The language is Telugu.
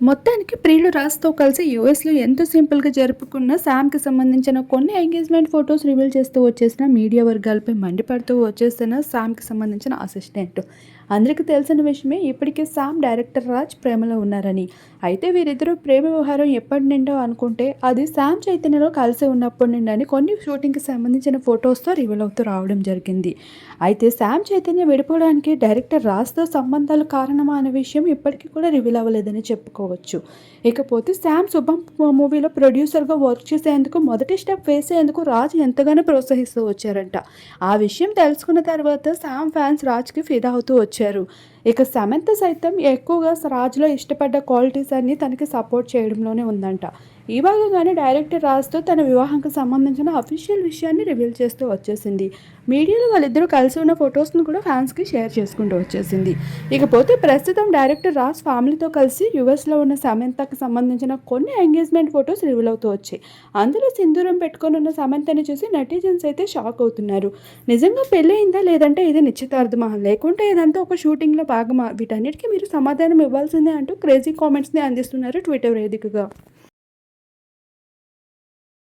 మొత్తానికి ప్రియులు రాజ్‌తో కలిసి యూఎస్‌లో ఎంతో సింపుల్‌గా జరుపుకున్న శామ్‌కి సంబంధించిన కొన్ని ఎంగేజ్‌మెంట్ ఫోటోస్ రివీల్ చేస్తూ వచ్చేసిన మీడియా వర్గాలపై మండిపడుతూ వచ్చేసిన శామ్‌కి సంబంధించిన అసిస్టెంట్. అందరికీ తెలిసిన విషయమే ఇప్పటికే శామ్, డైరెక్టర్ రాజ్ ప్రేమలో ఉన్నారని. అయితే వీరిద్దరూ ప్రేమ వ్యవహారం ఎప్పటి నుండో అనుకుంటే అది శామ్ చైతన్యలో కలిసి ఉన్నప్పటి నుండి అని కొన్ని షూటింగ్‌కి సంబంధించిన ఫోటోస్‌తో రివీల్ అవుతూ రావడం జరిగింది. అయితే శామ్ చైతన్య విడిపోవడానికి డైరెక్టర్ రాజ్‌తో సంబంధాలు కారణమా అనే విషయం ఇప్పటికీ కూడా రివీల్ అవ్వలేదని చెప్పుకోవచ్చు. ఇకపోతే శామ్ 'శుభం' మూవీలో ప్రొడ్యూసర్‌గా వర్క్ చేసేందుకు మొదటి స్టెప్ వేసేందుకు రాజ్ ఎంతగానో ప్రోత్సహిస్తూ వచ్చారంట. ఆ విషయం తెలుసుకున్న తర్వాత శామ్ ఫ్యాన్స్ రాజ్‌కి ఫిదా అవుతూ వచ్చారు. ఇక సమంత సైతం ఎక్కువగా రాజ్‌లో ఇష్టపడ్డ క్వాలిటీస్ అన్నీ తనకి సపోర్ట్ చేయడంలోనే ఉందంట. ఈ భాగంగానే డైరెక్టర్ రాజ్‌తో తన వివాహానికి సంబంధించిన అఫీషియల్ విషయాన్ని రివీల్ చేస్తూ వచ్చేసింది. మీడియాలో వాళ్ళిద్దరూ కలిసి ఉన్న ఫొటోస్‌ను కూడా ఫ్యాన్స్‌కి షేర్ చేసుకుంటూ వచ్చేసింది. ఇకపోతే ప్రస్తుతం డైరెక్టర్ రాజ్ ఫ్యామిలీతో కలిసి యూఎస్‌లో ఉన్న సమంతకి సంబంధించిన కొన్ని ఎంగేజ్‌మెంట్ ఫోటోస్ రివీల్ అవుతూ వచ్చాయి. అందులో సింధూరం పెట్టుకొనున్న సమంతని చూసి నెటిజన్స్ అయితే షాక్ అవుతున్నారు. నిజంగా పెళ్ళయిందా? లేదంటే ఇది నిశ్చితార్థమా? లేకుంటే ఇదంతా ఒక షూటింగ్‌లో భాగమా? వీటన్నిటికీ మీరు సమాధానం ఇవ్వాల్సిందే అంటూ క్రేజీ కామెంట్స్‌ని అందిస్తున్నారు ట్విట్టర్ వేదికగా.